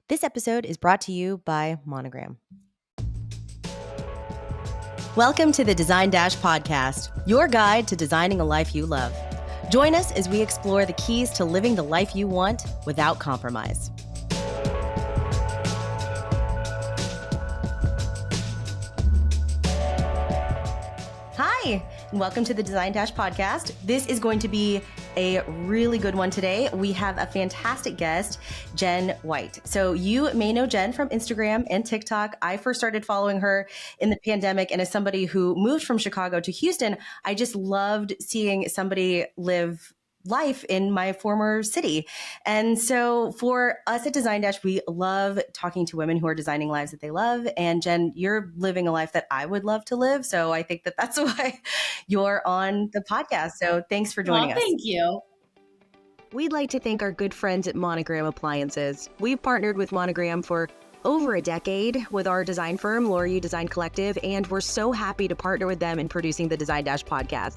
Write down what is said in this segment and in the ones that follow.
This episode is brought to you by Monogram. Welcome to the Design Dash podcast, your guide to designing a life you love. Join us as we explore the keys to living the life you want without compromise. Hi, and welcome to the Design Dash podcast. This is going to be a really good one today. We have a fantastic guest, Jen White. So you may know Jen from Instagram and TikTok. I first started following her in the pandemic, and as somebody who moved from Chicago to Houston, I just loved seeing somebody live life in my former city. And so for us at Design Dash, we love talking to women who are designing lives that they love. And Jen, you're living a life that I would love to live. So I think that that's why you're on the podcast. So thanks for joining us. Thank you. We'd like to thank our good friends at Monogram Appliances. We've partnered with Monogram for over a decade with our design firm, Laura Design Collective, and we're so happy to partner with them in producing the Design Dash podcast.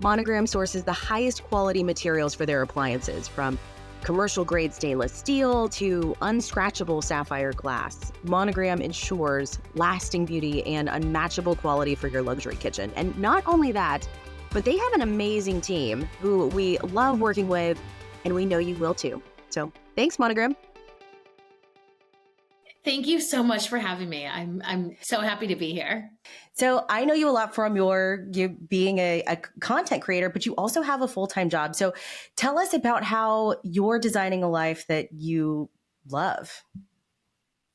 Monogram sources the highest quality materials for their appliances, from commercial grade stainless steel to unscratchable sapphire glass. Monogram ensures lasting beauty and unmatchable quality for your luxury kitchen. And not only that, but they have an amazing team who we love working with, and we know you will too. So thanks, Monogram. Thank you so much for having me. I'm so happy to be here. So I know you a lot from you being a content creator, but you also have a full-time job. So tell us about how you're designing a life that you love.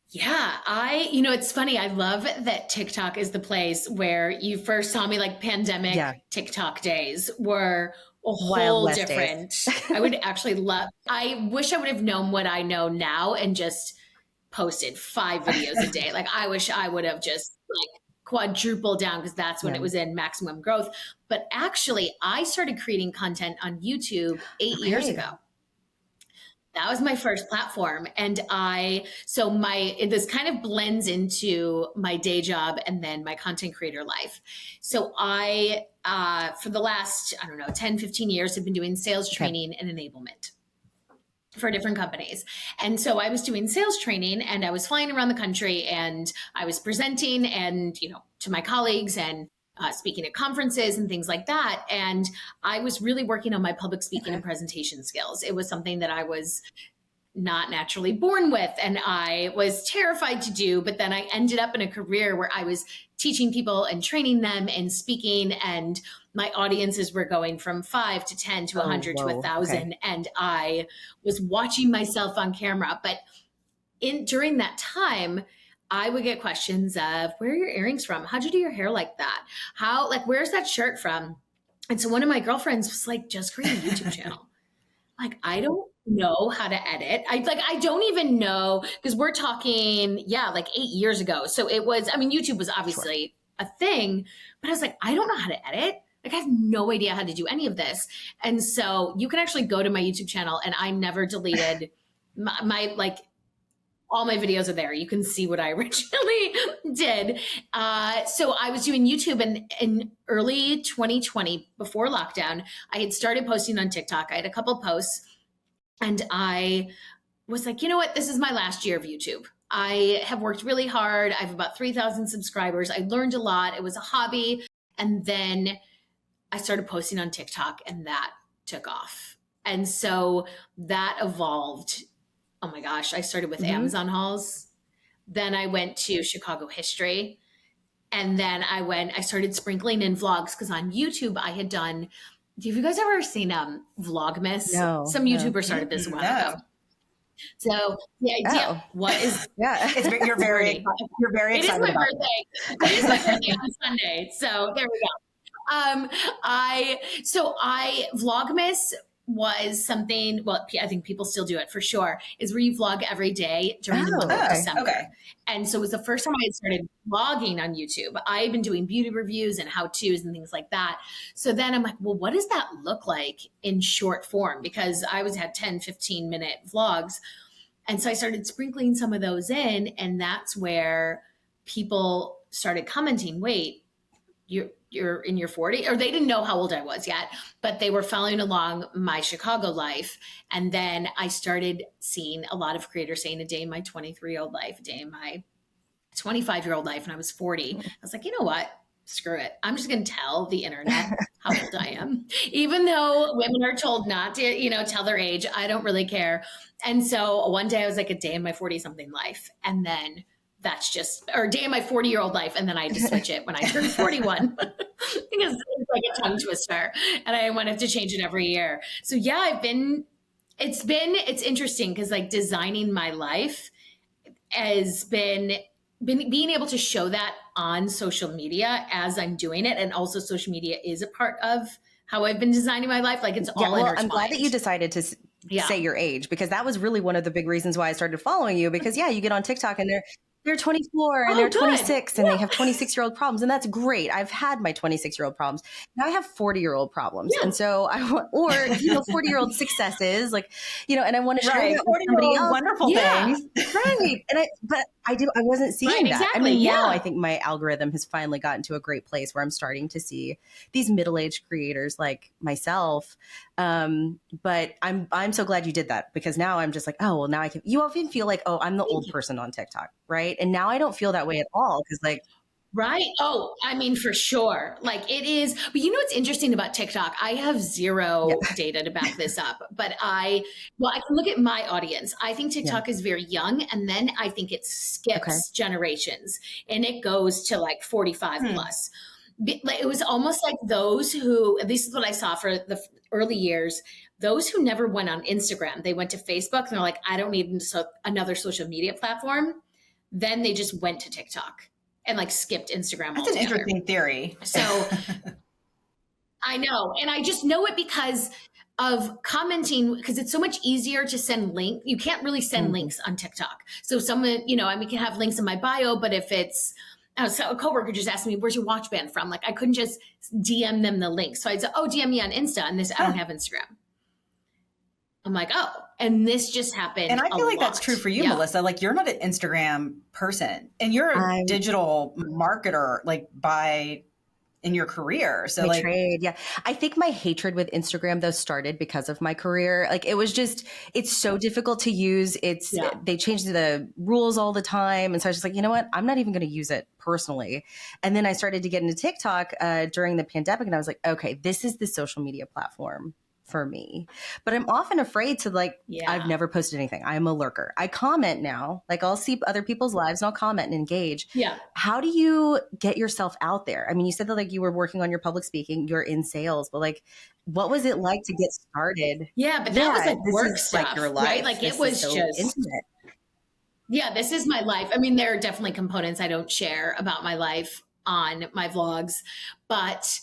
Yeah, it's funny. I love that TikTok is the place where you first saw me, like pandemic TikTok days were a whole different. I wish I would have known what I know now and just posted 5 videos a day. Like I wish I would have just quadrupled down, because that's when it was in maximum growth. But actually I started creating content on YouTube 8 years ago. That was my first platform. And this kind of blends into my day job and then my content creator life. So I, for the last, 10, 15 years, have been doing sales training and enablement for different companies. And so I was doing sales training and I was flying around the country and I was presenting and, to my colleagues and speaking at conferences and things like that. And I was really working on my public speaking and presentation skills. It was something that I was not naturally born with and I was terrified to do, but then I ended up in a career where I was teaching people and training them and speaking, and my audiences were going from 5 to 10 to 100 to 1,000. And I was watching myself on camera. But during that time, I would get questions of, where are your earrings from? How'd you do your hair like that? Where's that shirt from? And so one of my girlfriends was like, just create a YouTube channel. Like, I don't know how to edit. I don't even know, because we're talking, 8 years ago. So it was, YouTube was obviously a thing, but I was like, I don't know how to edit. Like, I have no idea how to do any of this. And so you can actually go to my YouTube channel, and I never deleted all my videos are there. You can see what I originally did. So I was doing YouTube, and in early 2020, before lockdown, I had started posting on TikTok. I had a couple posts, and I was like, you know what? This is my last year of YouTube. I have worked really hard. I have about 3,000 subscribers. I learned a lot. It was a hobby. And then I started posting on TikTok, and that took off. And so that evolved. Oh my gosh, I started with Amazon hauls. Then I went to Chicago history. And then I started sprinkling in vlogs, because on YouTube I had done, have you guys ever seen Vlogmas? No. Some YouTuber started this a while ago. So the idea, you're very excited. It is my birthday. It is my birthday on Sunday. So there we go. Vlogmas was something, I think people still do it for sure, is where you vlog every day during the month of December. Okay. And so it was the first time I had started vlogging on YouTube. I had been doing beauty reviews and how-tos and things like that. So then I'm like, well, what does that look like in short form? Because I always had 10, 15-minute vlogs. And so I started sprinkling some of those in, and that's where people started commenting, wait, you're in your 40s, or they didn't know how old I was yet, but they were following along my Chicago life. And then I started seeing a lot of creators saying a day in my 23-year-old life, a day in my 25-year-old life. And I was 40. I was like, you know what? Screw it. I'm just going to tell the internet how old I am. Even though women are told not to, tell their age, I don't really care. And so one day I was like, a day in my 40 something life. And then that's just, or a day in my 40-year-old life. And then I had to switch it when I turned 41 because it's like a tongue twister and I wanted to change it every year. So yeah, it's interesting because like designing my life has been being able to show that on social media as I'm doing it. And also social media is a part of how I've been designing my life. Like it's all intertwined. I'm glad that you decided to say your age, because that was really one of the big reasons why I started following you, because you get on TikTok and they're 24 and they're 26 and they have 26-year-old problems. And that's great. I've had my 26-year-old problems. Now I have 40-year-old problems. And so I want, or, 40-year-old successes, like, and I want to share that with somebody else. Wonderful things. Right. And I wasn't seeing that. Exactly. I mean, now I think my algorithm has finally gotten to a great place where I'm starting to see these middle-aged creators like myself. But I'm so glad you did that, because now I'm just like, oh, well, now I can, you often feel like, oh, I'm the old person on TikTok. Right. And now I don't feel that way at all. Cause like, right. Oh, I mean, for sure. Like it is, but what's interesting about TikTok? I have zero data to back this up, but I can look at my audience. I think TikTok is very young. And then I think it skips generations and it goes to like 45 plus. It was almost like those who, at least is what I saw for the early years, those who never went on Instagram, they went to Facebook and they're like, I don't need another social media platform. Then they just went to TikTok and like skipped Instagram. That's an interesting theory. So I know. And I just know it because of commenting, because it's so much easier to send links. You can't really send links on TikTok. So someone, I can have links in my bio, but if it's, so a coworker just asked me, where's your watch band from? Like I couldn't just DM them the link. So I'd say, oh, DM me on Insta. And I don't have Instagram. I'm like, oh, and this just happened. And I feel like that's true for you, Melissa. Like you're not an Instagram person and you're a digital marketer, like in your career. So my trade. Yeah. I think my hatred with Instagram though started because of my career. Like it was just, it's so difficult to use. They change the rules all the time. And so I was just like, you know what? I'm not even going to use it personally. And then I started to get into TikTok during the pandemic and I was like, okay, this is the social media platform for me. But I'm often afraid to I've never posted anything. I'm a lurker. I comment now. Like I'll see other people's lives and I'll comment and engage. Yeah. How do you get yourself out there? I mean, you said that like you were working on your public speaking, you're in sales, but like, what was it like to get started? Yeah, but that was like work stuff, like your life. Right? Like it was so just intimate. Yeah, this is my life. I mean, there are definitely components I don't share about my life on my vlogs, but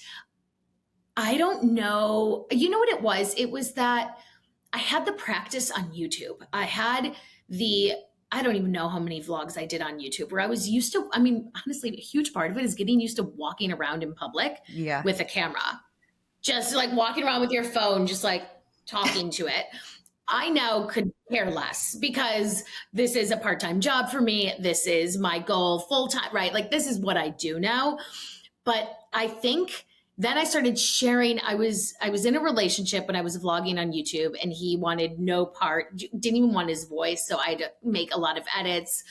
I don't know. You know what it was? It was that I had the practice on YouTube. I don't even know how many vlogs I did on YouTube where I was used to, I mean, honestly, a huge part of it is getting used to walking around in public with a camera, just like walking around with your phone, just like talking to it. I now could care less because this is a part-time job for me. This is my goal full-time, right? Like this is what I do now. But I think then I started sharing. I was in a relationship when I was vlogging on YouTube and he wanted no part, didn't even want his voice. So I had to make a lot of edits.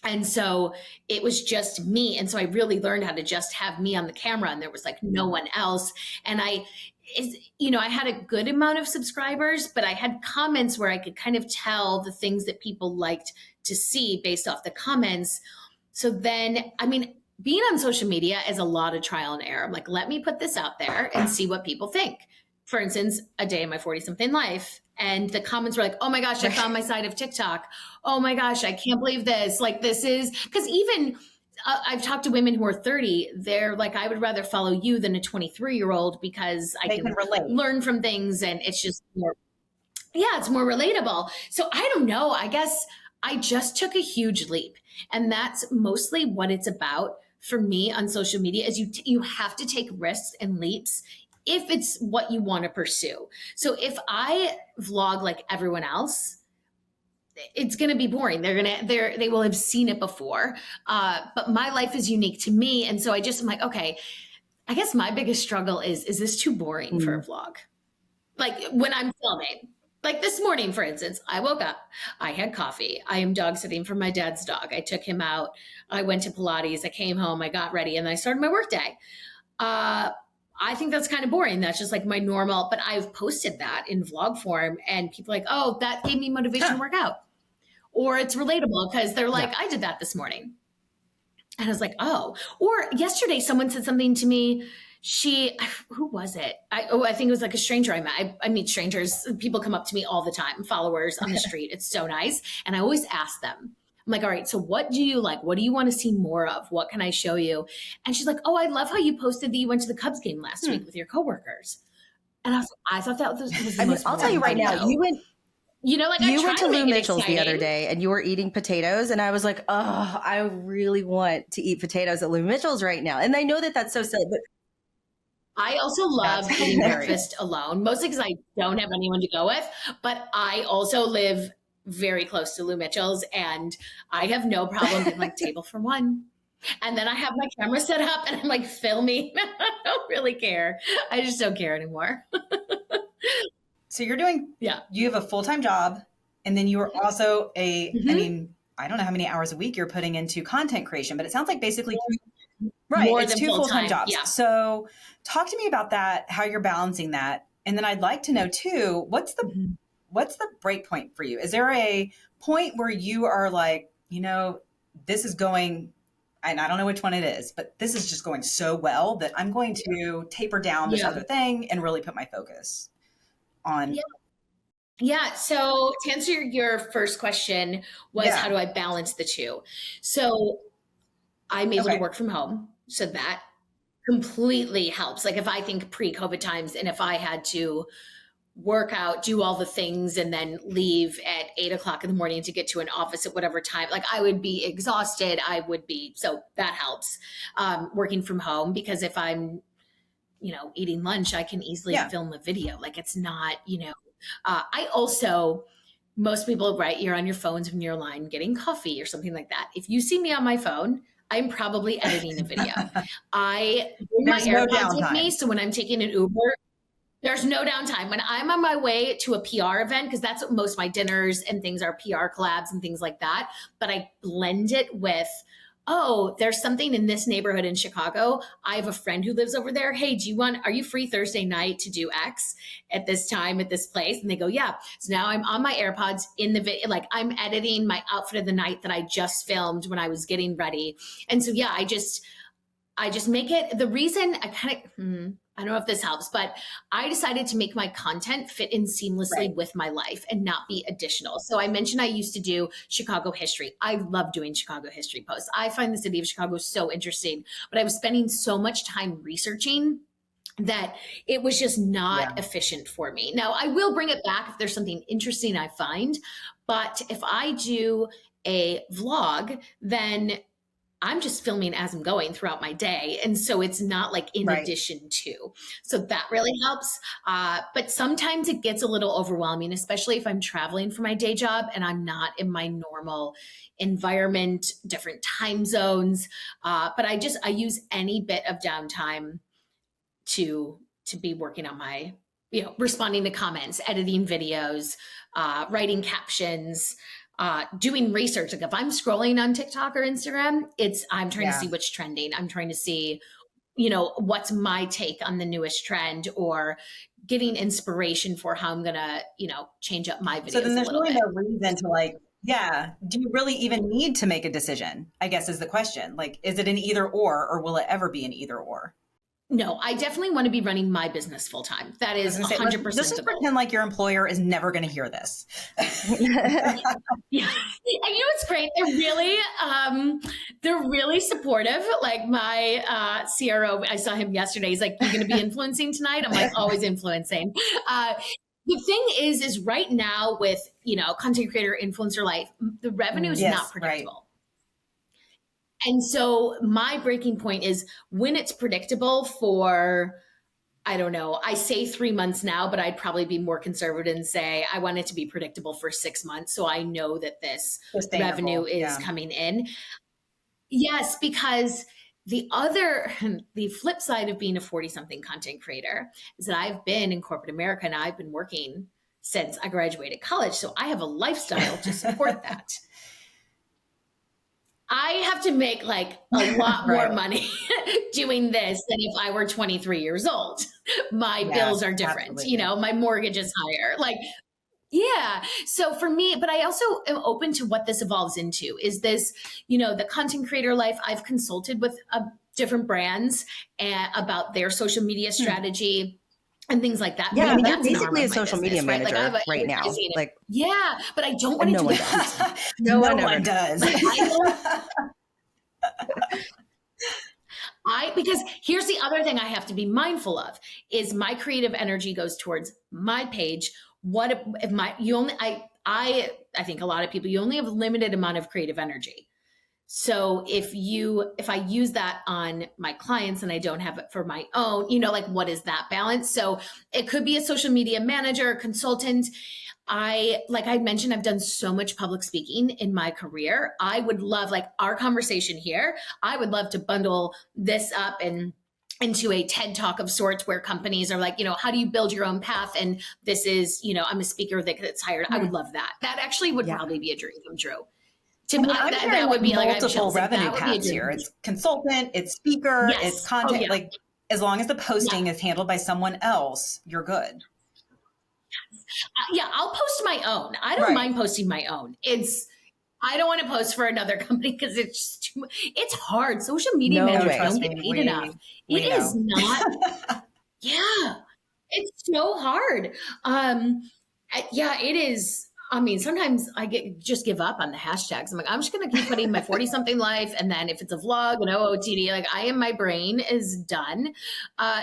And so it was just me. And so I really learned how to just have me on the camera and there was like no one else. And I had a good amount of subscribers, but I had comments where I could kind of tell the things that people liked to see based off the comments. So then, I mean, being on social media is a lot of trial and error. I'm like, let me put this out there and see what people think. For instance, a day in my 40-something life. And the comments were like, oh my gosh, I found my side of TikTok. Oh my gosh, I can't believe this. Like this is, because even I've talked to women who are 30. They're like, I would rather follow you than a 23-year-old because I can learn from things. And it's just more, it's more relatable. So I don't know. I guess I just took a huge leap. And that's mostly what it's about for me on social media is you have to take risks and leaps if it's what you want to pursue. So if I vlog like everyone else, it's going to be boring. They will have seen it before. But my life is unique to me. And so I'm like, okay, I guess my biggest struggle is this too boring for a vlog? Like when I'm filming, like this morning, for instance, I woke up, I had coffee. I am dog sitting for my dad's dog. I took him out. I went to Pilates. I came home, I got ready, and I started my workday. I think that's kind of boring. That's just like my normal, but I've posted that in vlog form and people are like, oh, that gave me motivation to work out. Or it's relatable because they're like, I did that this morning. And I was like, oh. Or yesterday someone said something to me. Who was it? I think it was like a stranger I met. I meet strangers. People come up to me all the time, followers on the street. It's so nice. And I always ask them, I'm like, all right, so what do you like? What do you want to see more of? What can I show you? And she's like, oh, I love how you posted that you went to the Cubs game last week with your coworkers. And I thought that was the most I'll tell you right now, you went to Lou Mitchell's the other day and you were eating potatoes. And I was like, oh, I really want to eat potatoes at Lou Mitchell's right now. And I know that that's so silly, but I also love eating breakfast alone, mostly because I don't have anyone to go with. But I also live very close to Lou Mitchell's and I have no problem being like table for one. And then I have my camera set up and I'm like filming. I don't really care. I just don't care anymore. So you have a full-time job and then you are also I mean, I don't know how many hours a week you're putting into content creation, but it sounds like basically it's two full-time jobs. Yeah. So talk to me about that, how you're balancing that. And then I'd like to know too, what's the break point for you? Is there a point where you are like, this is going, and I don't know which one it is, but this is just going so well that I'm going to taper down this other thing and really put my focus on. Yeah. So to answer your first question was how do I balance the two? So I'm able to work from home. So that completely helps. Like if I think pre-COVID times and if I had to work out, do all the things, and then leave at 8 o'clock in the morning to get to an office at whatever time, like I would be exhausted. So that helps working from home because if I'm, eating lunch, I can easily film a video. Like it's not, I also, most people, right, you're on your phones when you're online getting coffee or something like that. If you see me on my phone, I'm probably editing a video. I bring my AirPods with me. So when I'm taking an Uber, there's no downtime. When I'm on my way to a PR event, because that's what most of my dinners and things are, PR collabs and things like that. But I blend it with, oh, there's something in this neighborhood in Chicago. I have a friend who lives over there. Hey, are you free Thursday night to do X at this time at this place? And they go, yeah. So now I'm on my AirPods in the video, like I'm editing my outfit of the night that I just filmed when I was getting ready. And so, yeah, I just make it the reason I don't know if this helps, but I decided to make my content fit in seamlessly with my life and not be additional. So I mentioned I used to do Chicago history. I love doing Chicago history posts. I find the city of Chicago so interesting, but I was spending so much time researching that it was just not efficient for me. Now I will bring it back if there's something interesting I find, but if I do a vlog, then I'm just filming as I'm going throughout my day. And so it's not like in addition to, so that really helps. But sometimes it gets a little overwhelming, especially if I'm traveling for my day job and I'm not in my normal environment, different time zones. But I use any bit of downtime to be working on my, responding to comments, editing videos, writing captions, doing research. Like if I'm scrolling on TikTok or Instagram, I'm trying to see what's trending. I'm trying to see, what's my take on the newest trend or getting inspiration for how I'm going to, change up my videos. So then there's really no reason to do you really even need to make a decision? I guess is the question. Like, is it an either or will it ever be an either or? No, I definitely want to be running my business full time. That is 100%. Let's just pretend like your employer is never going to hear this. Yeah. And it's great. They're really supportive. Like my CRO, I saw him yesterday. He's like, "You're going to be influencing tonight?" I'm like, "Always influencing." The thing is right now with, content creator, influencer life, the revenue is not predictable. Right. And so my breaking point is when it's predictable for I don't know. I say 3 months now, but I'd probably be more conservative and say I want it to be predictable for 6 months. So I know that this revenue is coming in. Yes, because the flip side of being a 40-something content creator is that I've been in corporate America and I've been working since I graduated college. So I have a lifestyle to support that. I have to make like a lot more money doing this than if I were 23 years old. My bills are different, absolutely. My mortgage is higher. Like, yeah. So for me, but I also am open to what this evolves into. Is this, the content creator life? I've consulted with different brands about their social media strategy. And things like that. Yeah, maybe that's basically a social media manager right now. Like, yeah, but I don't want to do that. No one does. Because here's the other thing I have to be mindful of is my creative energy goes towards my page. What if I think a lot of people, you only have a limited amount of creative energy. So if I use that on my clients and I don't have it for my own, like what is that balance? So it could be a social media manager, consultant. Like I mentioned, I've done so much public speaking in my career. I would love, like our conversation here, I would love to bundle this up and into a TED Talk of sorts where companies are like, how do you build your own path? And this is, I'm a speaker that gets hired. I would love that. That actually would probably be a dream come true. That would be multiple revenue paths here. It's consultant, it's speaker, it's content. Like as long as the posting is handled by someone else, you're good. I'll post my own. I don't mind posting my own. I don't want to post for another company because it's it's hard. Social media managers don't get paid enough. It is not. Yeah, it's so hard. It is. I mean, sometimes I just give up on the hashtags. I'm like, I'm just going to keep putting my 40-something life. And then if it's a vlog, an OOTD, like my brain is done.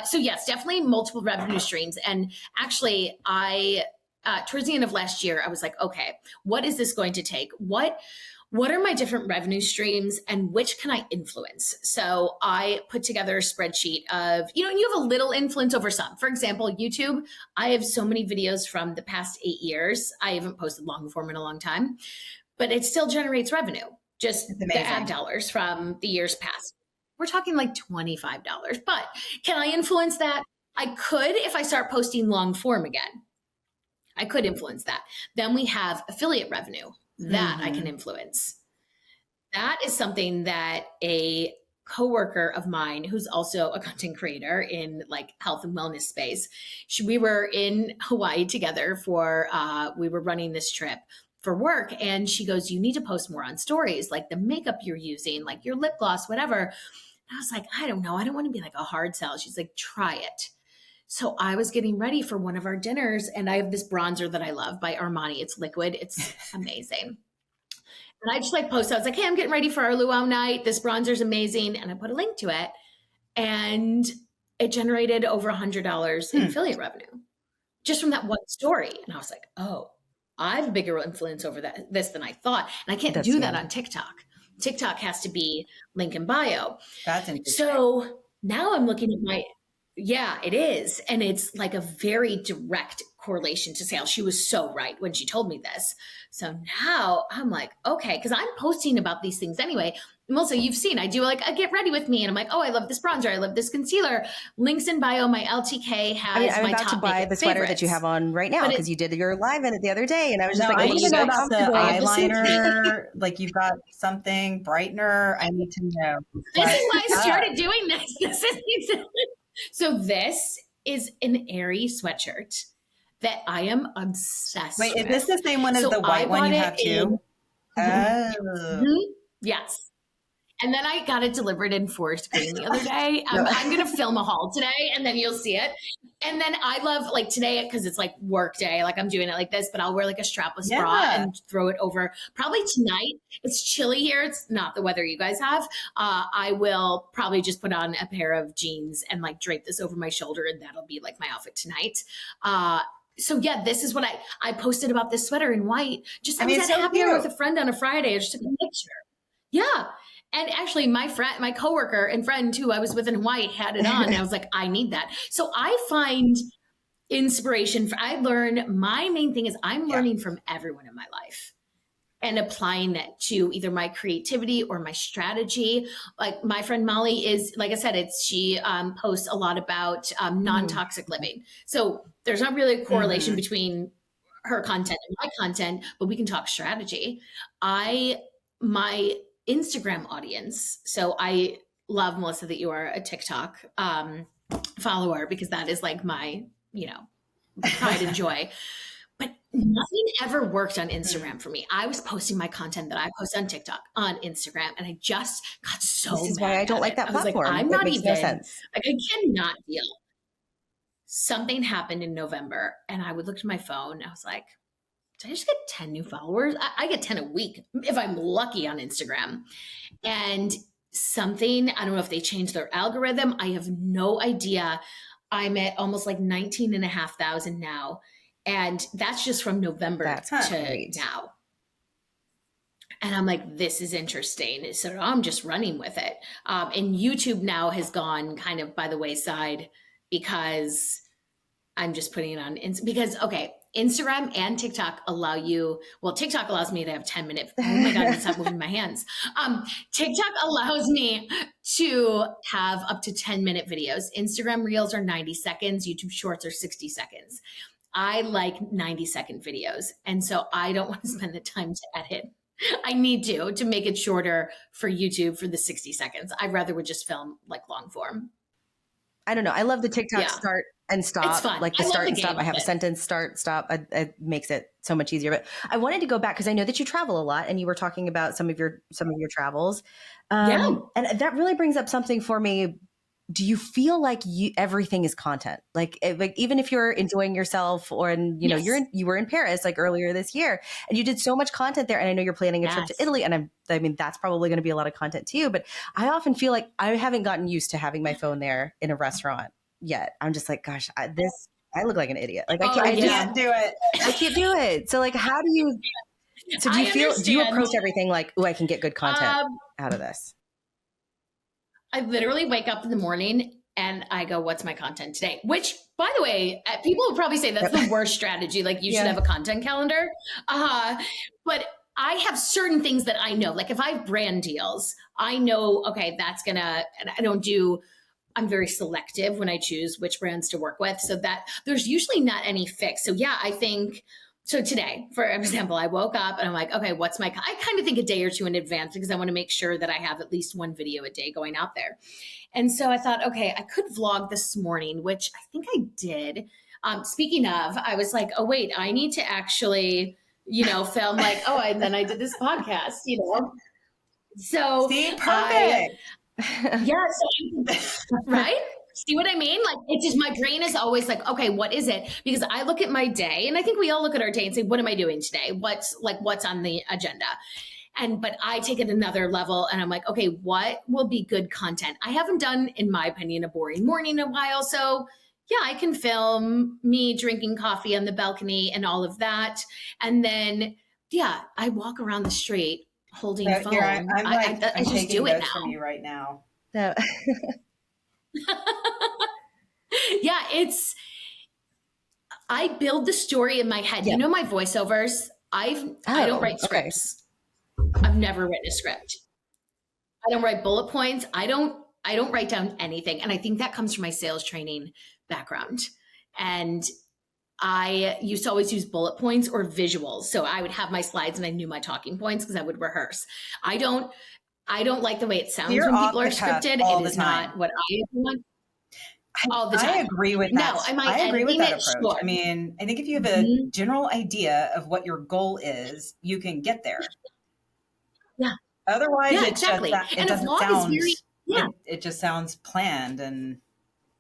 So yes, definitely multiple revenue streams. And actually towards the end of last year, I was like, okay, what is this going to take? What are my different revenue streams and which can I influence? So I put together a spreadsheet of, you have a little influence over some. For example, YouTube, I have so many videos from the past 8 years. I haven't posted long form in a long time, but it still generates revenue. Just the ad dollars from the years past. We're talking like $25, but can I influence that? I could if I start posting long form again. I could influence that. Then we have affiliate revenue. That I can influence. That is something that a coworker of mine, who's also a content creator in like health and wellness space, we were in Hawaii together we were running this trip for work. And she goes, you need to post more on stories, like the makeup you're using, like your lip gloss, whatever. And I was like, I don't know. I don't want to be like a hard sell. She's like, try it. So I was getting ready for one of our dinners and I have this bronzer that I love by Armani. It's liquid. It's amazing. And I just posted, I was like, hey, I'm getting ready for our luau night. This bronzer is amazing. And I put a link to it and it generated over $100 in affiliate revenue just from that one story. And I was like, oh, I have a bigger influence over this than I thought. And I can't do that on TikTok. TikTok has to be link in bio. That's interesting. So now I'm looking at yeah, it is. And it's like a very direct correlation to sales. She was so right when she told me this. So now I'm like, okay, because I'm posting about these things anyway. Melissa, you've seen, I do like a get ready with me. And I'm like, oh, I love this bronzer. I love this concealer. Links in bio. My LTK has I'm my about top to buy the sweater that you have on right now because you did your live in it the other day. And I was just I need to know about the eyeliner. Like you've got something brightener. I need to know. This is why I started doing this. So this is an Aerie sweatshirt that I am obsessed with. Wait, is this the same one as the white one you have too? Yes. And then I got it delivered in forest green the other day. I'm going to film a haul today and then you'll see it. And then I love like today, because it's like work day, like I'm doing it like this, but I'll wear like a strapless bra and throw it over. Probably tonight. It's chilly here. It's not the weather you guys have. I will probably just put on a pair of jeans and like drape this over my shoulder and that'll be like my outfit tonight. So yeah, this is what I posted about this sweater in white. I was at happy hour with a friend on a Friday. I just took a picture. Yeah. And actually my coworker and friend who I was with in Hawaii had it on. And I was like, I need that. So I find inspiration. My main thing is I'm learning from everyone in my life and applying that to either my creativity or my strategy. Like my friend Molly is, like I said, she posts a lot about non-toxic living. So there's not really a correlation between her content and my content, but we can talk strategy. My Instagram audience. So I love, Melissa, that you are a TikTok follower, because that is like my, pride and joy. But nothing ever worked on Instagram for me. I was posting my content that I post on TikTok on Instagram, and I just got so mad. This is why I don't like that platform. I was like, I'm not makes even, no sense. like, I cannot deal. Something happened in November, and I would look at my phone. I was like, did I just get 10 new followers? I get 10 a week if I'm lucky on Instagram. And something, I don't know if they changed their algorithm. I have no idea. I'm at almost like 19,500 now. And that's just from November to now. And I'm like, this is interesting. So I'm just running with it. And YouTube now has gone kind of by the wayside because I'm just putting it on. Okay, Instagram and TikTok allow you, TikTok allows me to have 10-minute, oh my God, stop moving my hands. TikTok allows me to have up to 10-minute videos. Instagram Reels are 90 seconds. YouTube Shorts are 60 seconds. I like 90-second videos. And so I don't want to spend the time to edit. I need to make it shorter for YouTube for the 60 seconds. I'd rather would just film like long form. I don't know. I love the TikTok start and stop. It's fun. Like the start and stop. I have a sentence, start, stop. It makes it so much easier. But I wanted to go back because I know that you travel a lot, and you were talking about some of your travels. And that really brings up something for me. Do you feel like everything is content? Like even if you're enjoying yourself, or you were in Paris like earlier this year, and you did so much content there. And I know you're planning a trip to Italy, and I mean that's probably going to be a lot of content too. But I often feel like I haven't gotten used to having my phone there in a restaurant yet. I'm just like, gosh, I look like an idiot. Like I can't do it. I can't do it. So like, how do you? So do you approach everything like, oh, I can get good content out of this? I literally wake up in the morning and I go, what's my content today? Which, by the way, people will probably say that's the worst strategy. Like you should have a content calendar. But I have certain things that I know. Like if I have brand deals, I know, okay, and I'm very selective when I choose which brands to work with. So that there's usually not any fix. So I think, so today, for example, I woke up and I'm like, okay, I kind of think a day or two in advance because I want to make sure that I have at least one video a day going out there. And so I thought, okay, I could vlog this morning, which I think I did. Speaking of, I was like, oh, wait, I need to actually, film like, and then I did this podcast, So see, perfect. Right? See what I mean? Like it's just my brain is always like, okay, what is it? Because I look at my day, and I think we all look at our day and say, what am I doing today? What's on the agenda? But I take it another level, and I'm like, okay, what will be good content? I haven't done, in my opinion, a boring morning in a while. So I can film me drinking coffee on the balcony and all of that. And then, I walk around the street holding a phone. I just do it now. From you right now. I build the story in my head. You know my voiceovers? I don't write scripts. I've never written a script. I don't write bullet points. I don't write down anything. And I think that comes from my sales training background. And I used to always use bullet points or visuals. So I would have my slides and I knew my talking points because I would rehearse. I don't like the way it sounds when people are scripted. It is not what I want. All the time. I agree with that. No, I agree with that approach. Sure. I mean, I think if you have a general idea of what your goal is, you can get there. Yeah. Otherwise, it exactly. it just sounds planned and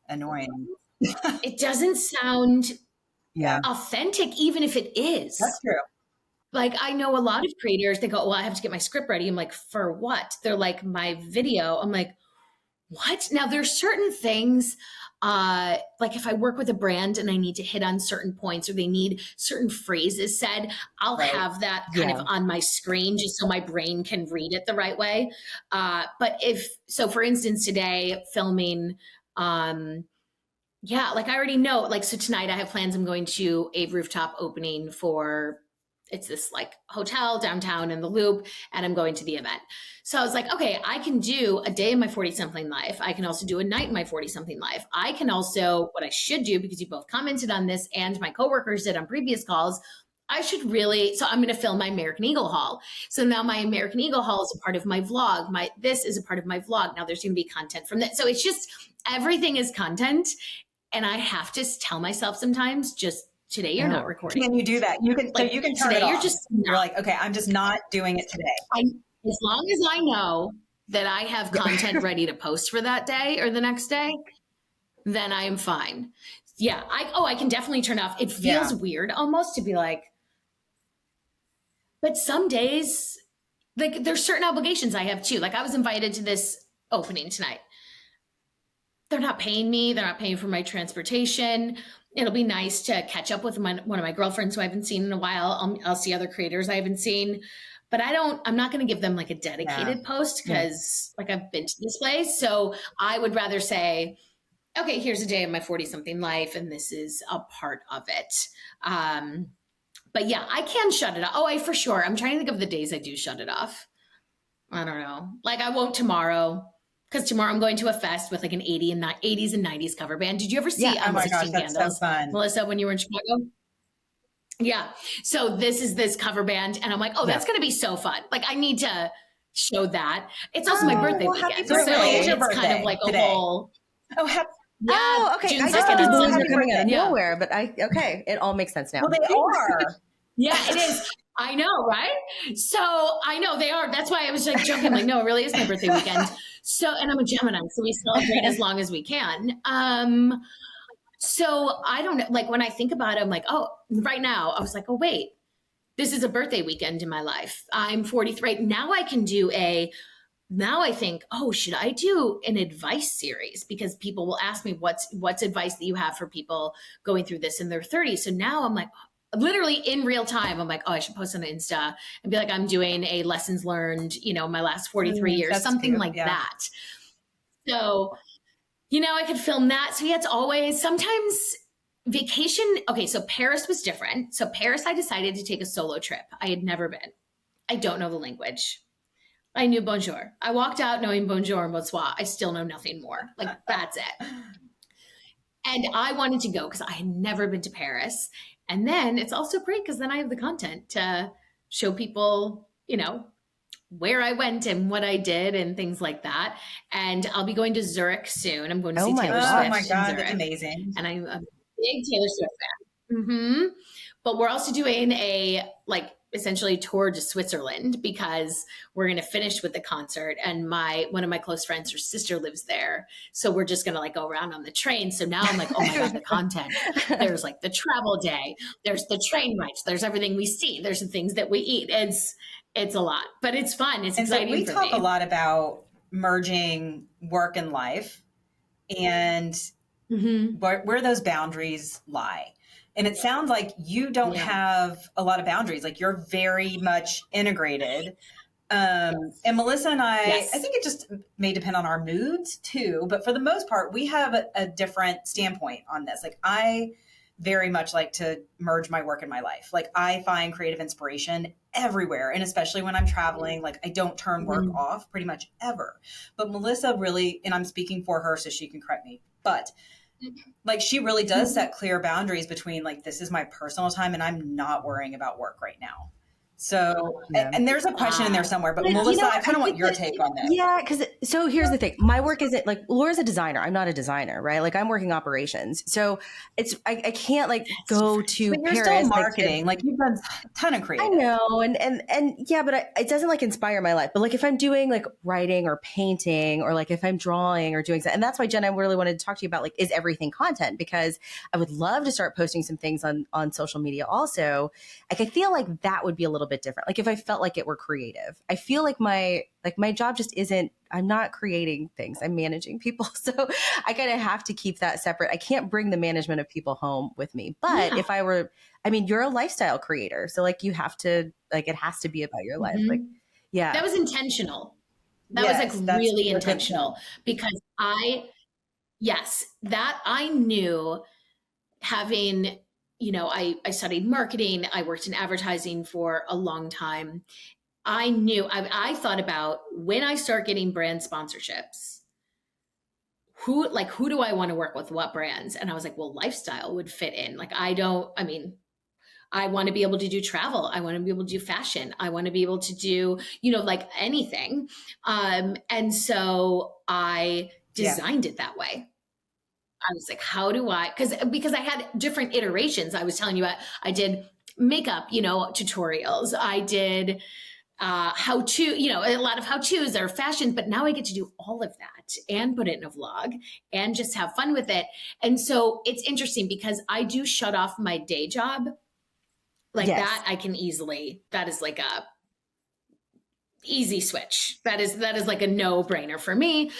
annoying. It doesn't sound authentic, even if it is. That's true. Like I know a lot of creators, they go, well, I have to get my script ready. I'm like, for what? They're like, my video. I'm like, what? Now there's certain things, like if I work with a brand and I need to hit on certain points or they need certain phrases said, I'll have that kind of on my screen just so my brain can read it the right way. But for instance, today filming, like I already know, like, so tonight I have plans. I'm going to a rooftop opening it's this like hotel downtown in the Loop, and I'm going to the event. So I was like, okay, I can do a day in my 40-something life. I can also do a night in my 40-something life. I can also, what I should do, because you both commented on this and my coworkers did on previous calls, so I'm going to film my American Eagle haul. So now my American Eagle haul is a part of my vlog. This is a part of my vlog. Now there's going to be content from that. So it's just, everything is content. And I have to tell myself sometimes, just today you're not recording. Can you do that? You can, like, so you can turn today it off. You're like, okay, I'm just not doing it today. As long as I know that I have content ready to post for that day or the next day, then I am fine. Yeah. I can definitely turn off. It feels weird almost to be like, but some days, like, there's certain obligations I have too. Like, I was invited to this opening tonight. They're not paying me. They're not paying for my transportation. It'll be nice to catch up with one of my girlfriends who I haven't seen in a while. I'll see other creators I haven't seen, but I'm not going to give them like a dedicated post because like I've been to this place. So I would rather say, okay, here's a day of my 40-something life, and this is a part of it. But yeah, I can shut it off. For sure. I'm trying to think of the days I do shut it off. I don't know. Like, I won't tomorrow, because tomorrow I'm going to a fest with like an 80s and 90s cover band. Did you ever see 16 Candles, so fun. Melissa, when you were in Chicago? Yeah. So this is this cover band, and I'm like, that's going to be so fun. Like, I need to show that. It's also my birthday weekend. So it's kind of like today. A whole. Okay. June I 2nd. just those are coming out of nowhere, but it all makes sense now. Well, they are. Yeah, it is. I know, right? So I know they are. That's why I was like joking, like, no, it really is my birthday weekend. So, and I'm a Gemini, so we celebrate as long as we can. So I don't know, like, when I think about it, I'm like, right now, I was like, wait, this is a birthday weekend in my life. I'm 43. Now I can now I think, should I do an advice series? Because people will ask me what's advice that you have for people going through this in their 30s. So now I'm like, literally in real time, I'm like, I should post on Insta and be like, I'm doing a lessons learned, my last 43 years, something cute. Like that. So, I could film that. So yeah, it's always sometimes vacation. Okay. So Paris was different. So Paris, I decided to take a solo trip. I had never been. I don't know the language. I knew bonjour. I walked out knowing bonjour and bonsoir. I still know nothing more. Like, that's it. And I wanted to go because I had never been to Paris. And then it's also great because then I have the content to show people, where I went and what I did and things like that. And I'll be going to Zurich soon. I'm going to see Taylor Swift. Oh my God, that's amazing. And I'm a big Taylor Swift fan. Mm-hmm. But we're also doing essentially tour to Switzerland because we're going to finish with the concert, and one of my close friends, her sister lives there. So we're just going to go around on the train. So now I'm like, oh my God, the content. There's like the travel day. There's the train rides. There's everything we see. There's the things that we eat. It's a lot, but it's fun. It's exciting. So we talk a lot about merging work and life and where those boundaries lie. And it sounds like you don't have a lot of boundaries. Like, you're very much integrated. And Melissa and I think it just may depend on our moods too. But for the most part, we have a different standpoint on this. Like, I very much like to merge my work and my life. Like, I find creative inspiration everywhere. And especially when I'm traveling, like, I don't turn work off pretty much ever. But Melissa really, and I'm speaking for her so she can correct me, but like, she really does set clear boundaries between, like, this is my personal time and I'm not worrying about work right now. So, and there's a question in there somewhere, but Melissa, I kind of want your take on this. Yeah. So here's the thing. My work isn't like, Laura's a designer. I'm not a designer, right? Like, I'm working operations. So I can't go to but you're Paris. Still marketing. Like, you've done a ton of creative. I know. And yeah, but it doesn't inspire my life. But if I'm doing writing or painting, or if I'm drawing or doing something, and that's why, Jen, I really wanted to talk to you about is everything content, because I would love to start posting some things on social media also. I feel like that would be a little bit different. Like if I felt like it were creative, I feel like my job just isn't, I'm not creating things. I'm managing people. So I kind of have to keep that separate. I can't bring the management of people home with me. But if I were, I mean, you're a lifestyle creator. So like you have to, like, it has to be about your life. Like, yeah. That was intentional. That was like really intentional because I knew having, you know, I studied marketing. I worked in advertising for a long time. I knew, I thought about when I start getting brand sponsorships, who do I want to work with? What brands? And I was like, well, lifestyle would fit in. Like, I want to be able to do travel. I want to be able to do fashion. I want to be able to do, you know, like anything. And so I designed it that way. I was like, how do I, because I had different iterations. I was telling you, I did makeup, you know, tutorials. I did how to, you know, a lot of how to's or fashions, but now I get to do all of that and put it in a vlog and just have fun with it. And so it's interesting because I do shut off my day job. Like that I can easily, that is like a easy switch. That is like a no brainer for me.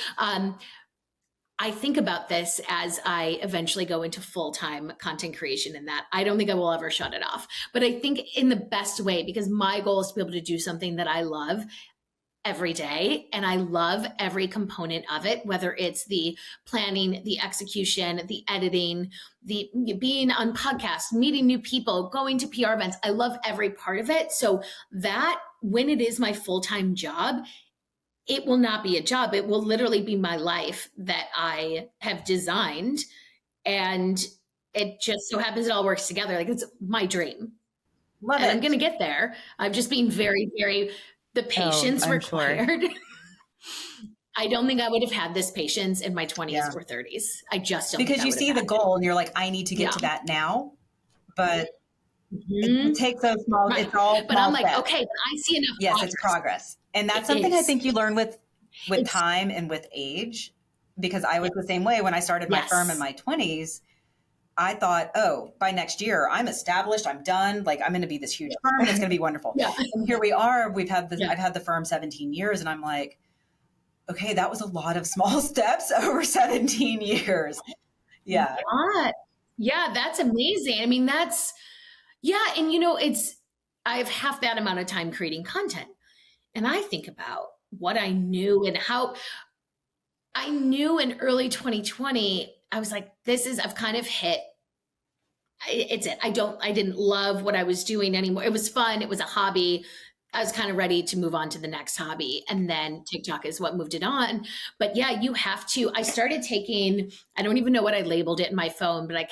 I think about this as I eventually go into full-time content creation, and that I don't think I will ever shut it off, but I think in the best way, because my goal is to be able to do something that I love every day. And I love every component of it, whether it's the planning, the execution, the editing, the being on podcasts, meeting new people, going to PR events. I love every part of it. So that when it is my full-time job, it will not be a job. It will literally be my life that I have designed. And it just so happens it all works together. Like it's my dream. Love it. I'm going to get there. I'm just being very, very, the patience required. Sure. I don't think I would have had this patience in my 20s or 30s. I just don't. Because you see the goal and you're like, I need to get to that now. But it takes those small, it's all but I'm like, steps. Okay, but I see enough progress. It's progress. And that's something I think you learn with time and with age, because I was the same way when I started my firm in my 20s. I thought, oh, by next year, I'm established, I'm done. Like I'm going to be this huge firm. It's going to be wonderful. And here we are. We've had this, I've had the firm 17 years and I'm like, okay, that was a lot of small steps over 17 years. Yeah. Yeah. That's amazing. I mean, and you know, I have half that amount of time creating content. And I think about what I knew and how I knew in early 2020, I was like, I've kind of hit, it's it. I didn't love what I was doing anymore. It was fun. It was a hobby. I was kind of ready to move on to the next hobby. And then TikTok is what moved it on. But yeah, you have to, I started taking, I don't even know what I labeled it in my phone, but I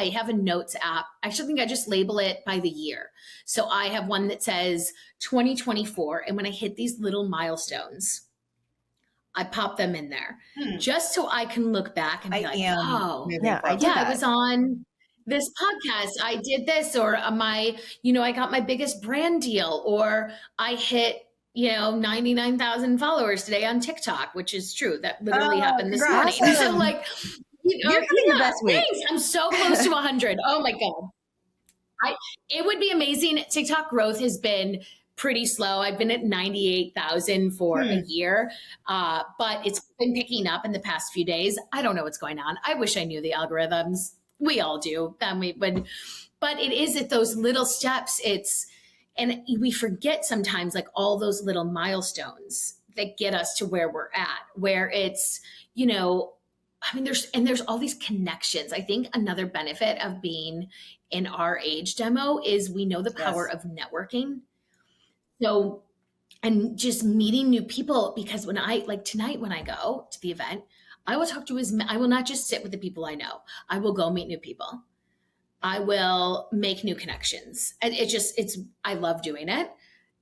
have a notes app. I actually think I just label it by the year. So I have one that says 2024. And when I hit these little milestones, I pop them in there just so I can look back and be I was on this podcast, I did this, or I got my biggest brand deal, or I hit, 99,000 followers today on TikTok, which is true. That literally happened this morning. So like, you're having the best week. Thanks. I'm so close to 100. Oh my God. It would be amazing. TikTok growth has been pretty slow. I've been at 98,000 for a year, but it's been picking up in the past few days. I don't know what's going on. I wish I knew the algorithms. We all do. But it is at those little steps. And we forget sometimes like all those little milestones that get us to where we're at, where it's, there's all these connections. I think another benefit of being in our age demo is we know the power of networking. So, and just meeting new people, because tonight when I go to the event, I will talk to I will not just sit with the people I know. I will go meet new people. I will make new connections. And I love doing it.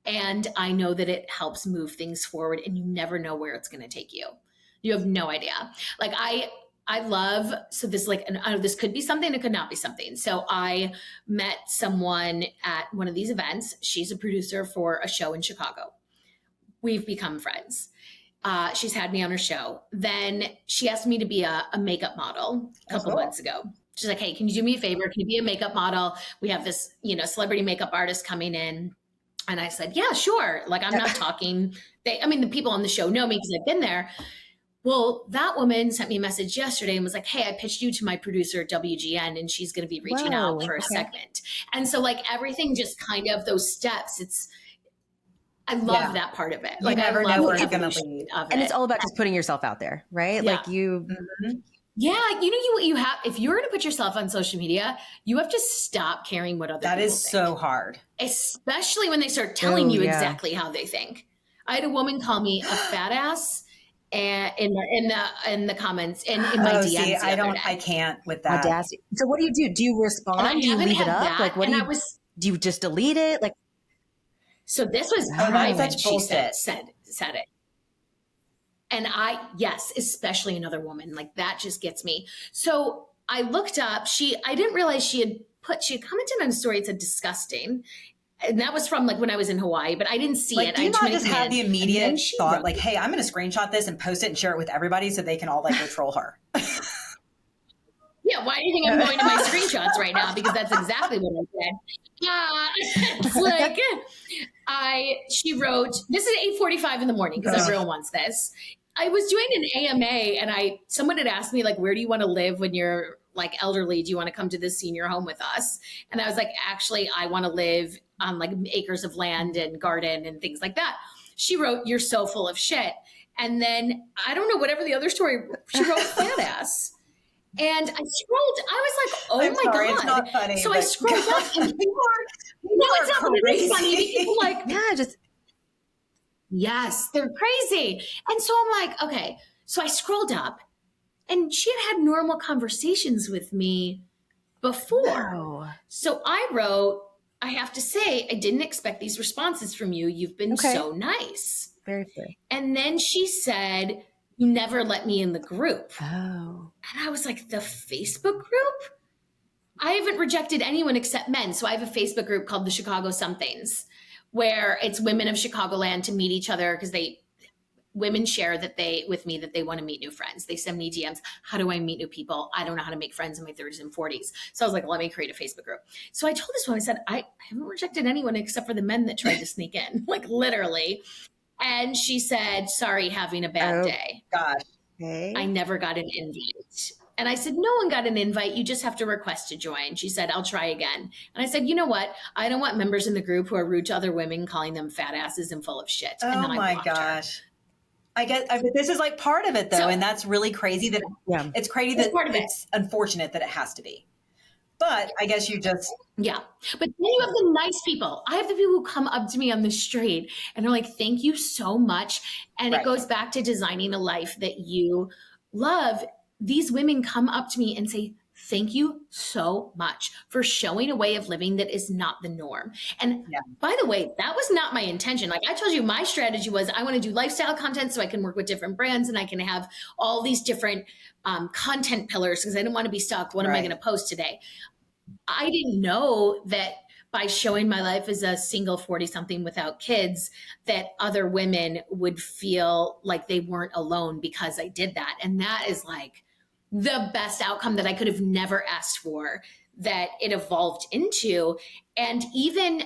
And I know that it helps move things forward, and you never know where it's going to take you. You have no idea. Like I love, so this this could be something, it could not be something. So I met someone at one of these events. She's a producer for a show in Chicago. We've become friends. She's had me on her show. Then she asked me to be a makeup model a couple months ago. She's like, hey, can you do me a favor? Can you be a makeup model? We have this, celebrity makeup artist coming in. And I said, yeah, sure. Like, I'm not talking. The people on the show know me because I've been there. Well, that woman sent me a message yesterday and was like, hey, I pitched you to my producer at WGN and she's going to be reaching out for a segment. And so like everything just kind of those steps, I love that part of it. You never know where you're going to lead. And it's all about just putting yourself out there, right? Yeah. Like you. Mm-hmm. Yeah. You have, if you're going to put yourself on social media, you have to stop caring what other people think. That is so hard. Especially when they start telling you exactly how they think. I had a woman call me a fat ass and in the comments and in my DMs. I can't with that. Audacity. So what do you do? Do you respond? Do you leave it up? Like what do you just delete it? Like, so this was private. She said it. And especially another woman, like that just gets me. So I looked up, I didn't realize she had commented on a story. It said disgusting. And that was from like when I was in Hawaii, but I didn't see it. Do you not just have the immediate thought like, hey, I'm going to screenshot this and post it and share it with everybody so they can all like go troll her? Yeah, why do you think I'm going to my screenshots right now? Because that's exactly what I said. It's like, she wrote, this is 8:45 in the morning because everyone wants this. I was doing an AMA and someone had asked me like, where do you want to live when you're like elderly? Do you want to come to this senior home with us? And I was like, actually, I want to live on like acres of land and garden and things like that. She wrote, you're so full of shit. And then I don't know, whatever the other story, she wrote fat ass. And I scrolled, I was like, oh my God. It's not funny. So I scrolled up and it's not really funny. People like, yes, they're crazy. And so I'm like, okay. So I scrolled up and she had normal conversations with me before. No. So I wrote, I have to say, I didn't expect these responses from you. You've been so nice. Very fair. And then she said, you never let me in the group. Oh. And I was like, the Facebook group? I haven't rejected anyone except men. So I have a Facebook group called the Chicago Somethings, where it's women of Chicagoland to meet each other because women share with me that they want to meet new friends. They send me DMs. How do I meet new people? I don't know how to make friends in my 30s and 40s. So I was like, let me create a Facebook group. So I told this one, I said, I haven't rejected anyone except for the men that tried to sneak in, like literally. And she said, sorry, having a bad day. Gosh. Okay. I never got an invite. And I said, no one got an invite. You just have to request to join. She said, I'll try again. And I said, you know what? I don't want members in the group who are rude to other women, calling them fat asses and full of shit. And oh then my gosh. This is like part of it though. And that's really crazy that it's crazy that it's unfortunate that it has to be. But I guess you just. Yeah. But then you have the nice people. I have the people who come up to me on the street and are like, thank you so much. And it goes back to designing a life that you love. These women come up to me and say, thank you so much for showing a way of living that is not the norm. And by the way, that was not my intention. Like I told you, my strategy was I want to do lifestyle content so I can work with different brands and I can have all these different content pillars because I didn't want to be stuck. What am I going to post today? I didn't know that by showing my life as a single 40-something without kids, that other women would feel like they weren't alone because I did that. And that is like the best outcome that I could have never asked for, that it evolved into. And even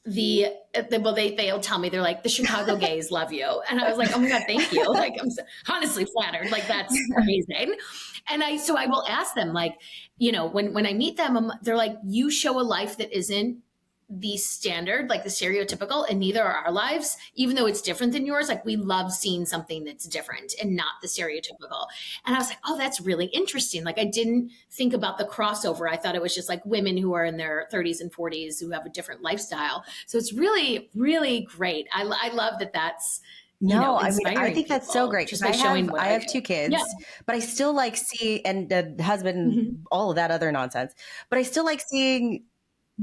they'll tell me, they're like, the Chicago gays love you. And I was like, oh my God, thank you. Like, I'm honestly flattered. Like, that's amazing. And so I will ask them, like, you know, when I meet them, they're like, you show a life that isn't the standard, like the stereotypical, and neither are our lives, even though it's different than yours. Like we love seeing something that's different and not the stereotypical. And I was like, oh, that's really interesting. Like I didn't think about the crossover. I thought it was just like women who are in their 30s and 40s who have a different lifestyle. So it's really, really great. I love that that's, I mean, I think that's so great because I have two kids, but I still like see, and the husband, all of that other nonsense, but I still like seeing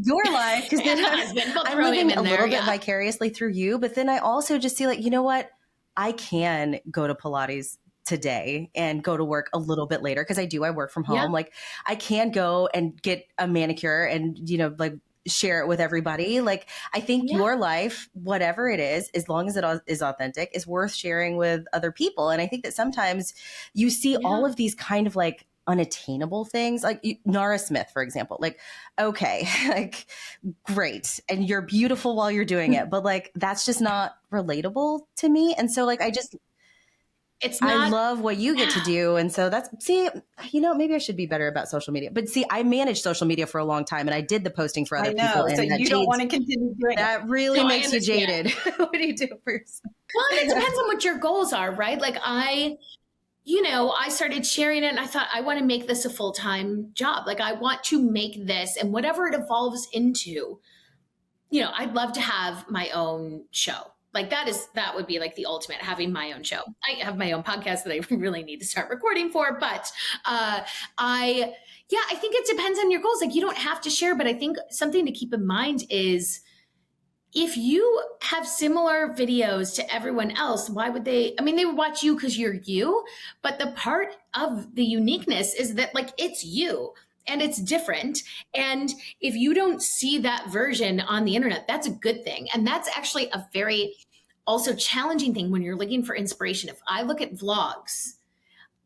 your life because then I'm living a little bit vicariously through you. But then I also just see like, you know what? I can go to Pilates today and go to work a little bit later because I work from home. Like I can go and get a manicure and, like share it with everybody. Like I think your life, whatever it is, as long as it is authentic, is worth sharing with other people. And I think that sometimes you see all of these kind of like unattainable things, like Nara Smith, for example, like, okay, like great. And you're beautiful while you're doing it, but like, that's just not relatable to me. And so like, I love what you get to do. And so maybe I should be better about social media, but see, I managed social media for a long time and I did the posting for other people. So and you don't want to continue doing that really makes you jaded. What do you do for yourself? Well, it depends on what your goals are, right? Like I started sharing it and I thought I want to make this a full-time job. Like I want to make this, and whatever it evolves into, I'd love to have my own show. Like that would be like the ultimate, having my own show. I have my own podcast that I really need to start recording for, but I think it depends on your goals. Like you don't have to share, but I think something to keep in mind is if you have similar videos to everyone else, why would they would watch you because you're you, but the part of the uniqueness is that like it's you. And it's different. And if you don't see that version on the internet, that's a good thing. And that's actually a very also challenging thing when you're looking for inspiration. If I look at vlogs,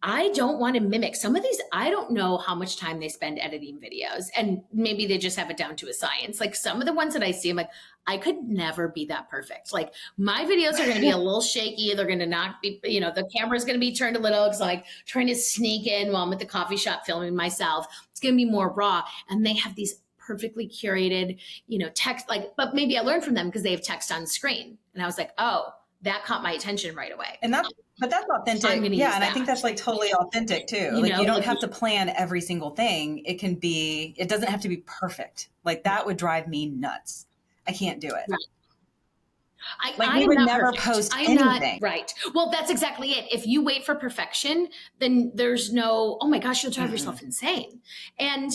I don't want to mimic some of these. I don't know how much time they spend editing videos, and maybe they just have it down to a science. Like some of the ones that I see, I'm like, I could never be that perfect. Like my videos are going to be a little shaky. They're going to not be, the camera's going to be turned a little because like trying to sneak in while I'm at the coffee shop filming myself. It's going to be more raw. And they have these perfectly curated, text, but maybe I learned from them because they have text on screen. And I was like, oh, that caught my attention right away. But that's authentic. Yeah. And I think that's like totally authentic too. You don't have to plan every single thing. It doesn't have to be perfect. Like that would drive me nuts. I can't do it. Right. We would never post anything. Right. Well, that's exactly it. If you wait for perfection, then there's no, oh my gosh, you'll drive yourself insane. And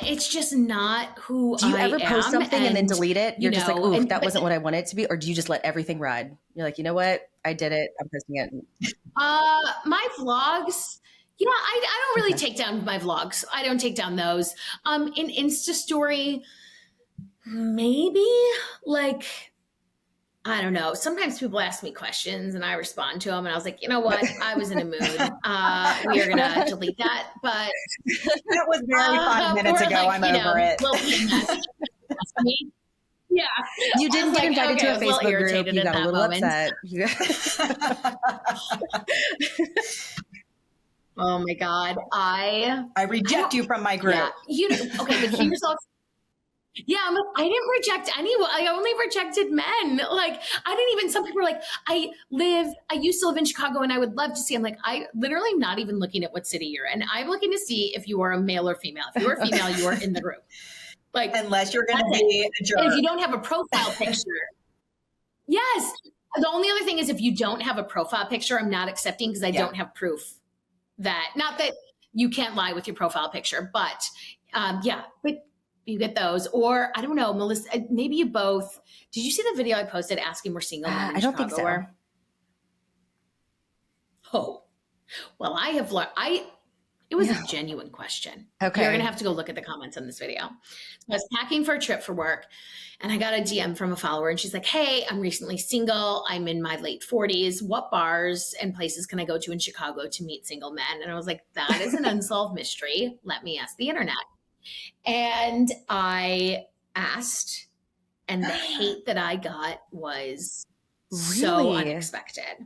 it's just not who I am. Do you ever post something and then delete it? You're just like, ooh, that wasn't what I wanted it to be? Or do you just let everything ride? You're like, you know what? I did it. I'm posting it. My vlogs, I don't really take down my vlogs. I don't take down those. In Insta story, maybe like, I don't know. Sometimes people ask me questions and I respond to them. And I was like, you know what? I was in a mood. We are going to delete that. But that was very 5 minutes ago. Like, I'm over it. Yeah. You didn't get invited to a Facebook group. You got a little upset. Oh my God. I reject you from my group. Yeah. Okay, but here's also. Yeah, I didn't reject anyone. I only rejected men. Like, some people are like, I used to live in Chicago and I would love to see. I'm like, I literally not even looking at what city you're in. I'm looking to see if you are a male or female. If you are female, you are in the group. Like, unless you're going to be a jerk. And if you don't have a profile picture. Yes. The only other thing is if you don't have a profile picture, I'm not accepting because I don't have proof that, not that you can't lie with your profile picture, but but you get those. Or I don't know, Melissa, maybe you both. Did you see the video I posted asking where single men in I don't Chicago think so. were? Oh, well, I have learned. It was a genuine question. Okay. You're going to have to go look at the comments on this video. So I was packing for a trip for work and I got a DM from a follower and she's like, hey, I'm recently single. I'm in my late 40s. What bars and places can I go to in Chicago to meet single men? And I was like, that is an unsolved mystery. Let me ask the internet. And I asked, and the hate that I got was so unexpected.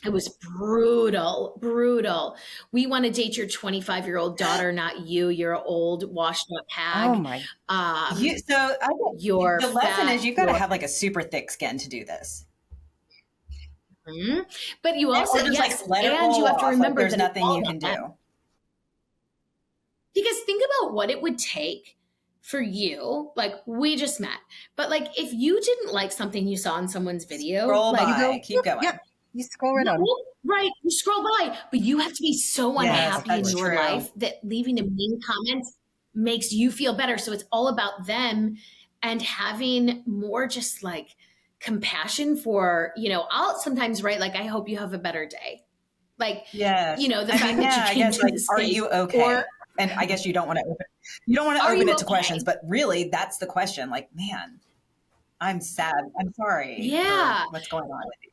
It was brutal, brutal. We want to date your 25-year-old daughter, not you. You're an old, washed-up hag. Oh my! The lesson is you've got to have like a super thick skin to do this. Mm-hmm. But you also you have to remember there's nothing you can do. Because think about what it would take for you, like we just met, but like if you didn't like something you saw in someone's video, scroll by, keep going. Yeah, you scroll right on. Right, you scroll by, but you have to be so unhappy in your life that leaving a mean comment makes you feel better. So it's all about them and having more just like compassion for, I'll sometimes write like, I hope you have a better day. Like, the fact that you came to this are you okay? And I guess you don't want to open it to questions, but really that's the question. Like, man, I'm sad. I'm sorry. Yeah. What's going on with you?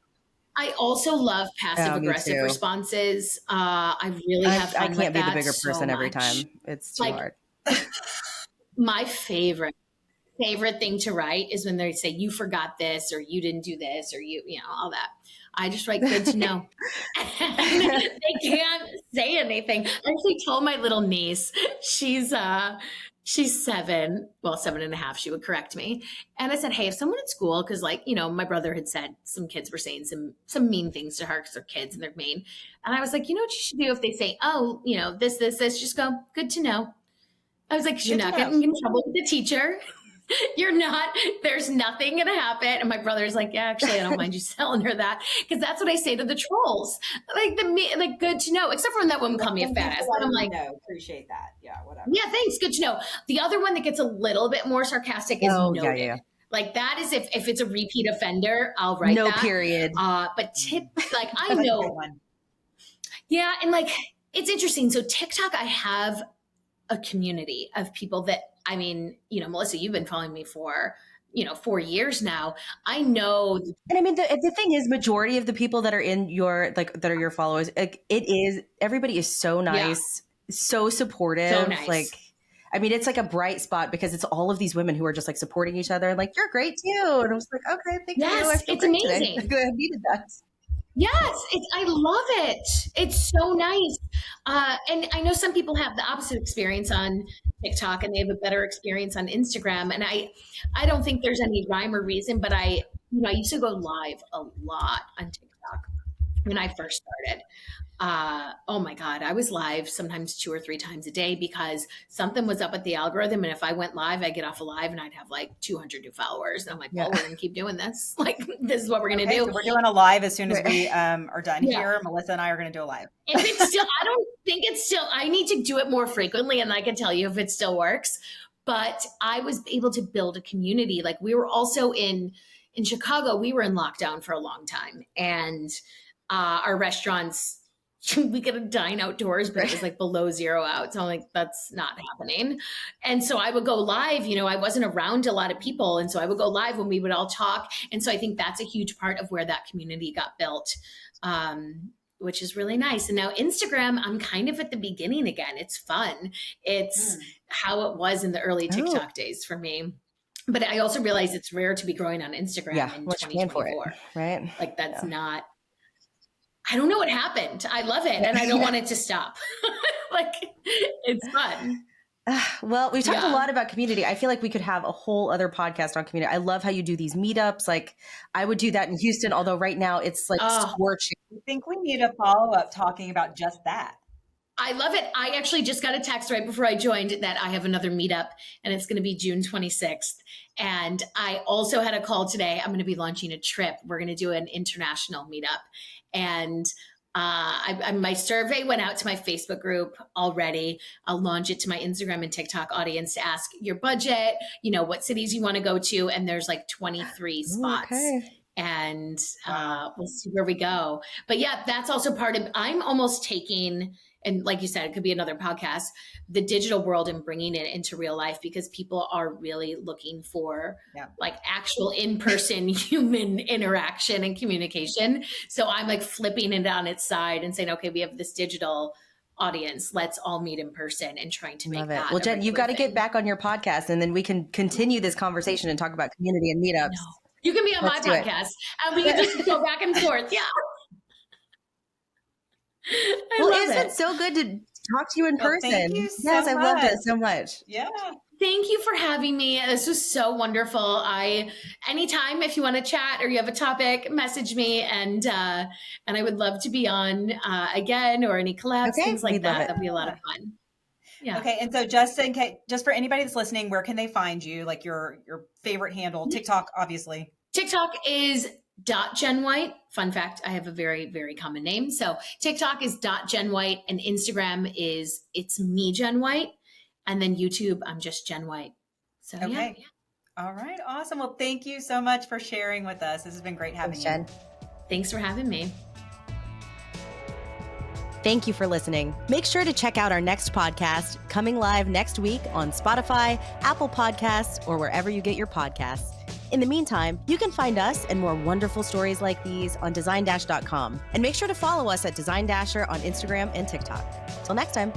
I also love passive aggressive responses. I really have fun with that. I can't be the bigger person every time. It's too hard. My favorite thing to write is when they say, you forgot this, or you didn't do this, or you know, all that. I just write, good to know. They can't say anything. I actually told my little niece, she's 7, well, 7.5, she would correct me. And I said, hey, if someone at school, because like, you know, my brother had said some kids were saying some mean things to her because they're kids and they're mean. And I was like, you know what you should do if they say, oh, you know, this, just go, good to know. I was like, you're not getting in trouble with the teacher. You're not, there's nothing going to happen. And my brother's like, yeah, actually, I don't mind you telling her that. Because that's what I say to the trolls. Like, good to know. Except for when that woman called me a fat ass. I'm like, no, appreciate that. Yeah, whatever. Yeah, thanks. Good to know. The other one that gets a little bit more sarcastic is noted. Yeah. Like that is if it's a repeat offender, I'll write that. No period. But like, I know. Yeah. And like, it's interesting. So TikTok, I have a community of people that, I mean, you know, Melissa, you've been following me for, 4 years now. I know. And I mean, the thing is, majority of the people that are in your, that are your followers, like everybody is so nice, so supportive. So nice. Like, I mean, it's like a bright spot because it's all of these women who are just like supporting each other and like, you're great too. And I was like, okay, thank you. Yes, it's amazing. I needed that. Yes, I love it. It's so nice. And I know some people have the opposite experience on TikTok and they have a better experience on Instagram. And I don't think there's any rhyme or reason, but I used to go live a lot on TikTok when I first started. Oh my God, I was live sometimes 2 or 3 times a day because something was up with the algorithm. And if I went live, I'd get off a live and I'd have like 200 new followers. And I'm like, well, we're going to keep doing this. Like, this is what we're going to do. So we're doing a live as soon as we are done here. Melissa and I are going to do a live. If it's still, I don't think it's still, I need to do it more frequently and I can tell you if it still works. But I was able to build a community. Like we were also in Chicago, we were in lockdown for a long time. And our restaurants, we could dine outdoors, but it was like below 0 out. So I'm like, that's not happening. And so I would go live, I wasn't around a lot of people. And so I would go live when we would all talk. And so I think that's a huge part of where that community got built, which is really nice. And now Instagram, I'm kind of at the beginning again. It's fun. It's how it was in the early TikTok days for me. But I also realize it's rare to be growing on Instagram in 2024. Right? Like that's not, I don't know what happened. I love it. And I don't want it to stop. Like it's fun. Well, we've talked a lot about community. I feel like we could have a whole other podcast on community. I love how you do these meetups. Like I would do that in Houston, although right now it's like scorching. I think we need a follow-up talking about just that. I love it. I actually just got a text right before I joined that I have another meetup and it's going to be June 26th. And I also had a call today. I'm going to be launching a trip. We're going to do an international meetup. And my survey went out to my Facebook group already. I'll launch it to my Instagram and TikTok audience to ask your budget, what cities you want to go to. And there's like 23 spots. And we'll see where we go. But yeah, that's also part of, I'm almost taking, and like you said, it could be another podcast, the digital world and bringing it into real life because people are really looking for like actual in-person human interaction and communication. So I'm like flipping it on its side and saying, okay, we have this digital audience. Let's all meet in person and trying to make that. Well, Jen, you've got to get back on your podcast and then we can continue this conversation and talk about community and meetups. No. You can be on my podcast and we can just go back and forth. Yeah. It's so good to talk to you in person. Thank you so much. I loved it so much. Yeah. Thank you for having me. This was so wonderful. Anytime if you want to chat or you have a topic, message me and I would love to be on again or any collabs, things like that. That'd be a lot of fun. Yeah. Okay. And so just for anybody that's listening, where can they find you? Like your favorite handle, TikTok, obviously. TikTok is .genwhite. Fun fact, I have a very, very common name. So TikTok is .genwhite and Instagram is it's me, Jen White. And then YouTube, I'm just Jen White. So yeah. All right. Awesome. Well, thank you so much for sharing with us. This has been great having you. Jen. Thanks for having me. Thank you for listening. Make sure to check out our next podcast coming live next week on Spotify, Apple Podcasts, or wherever you get your podcasts. In the meantime, you can find us and more wonderful stories like these on designdash.com. And make sure to follow us at Design Dasher on Instagram and TikTok. Till next time.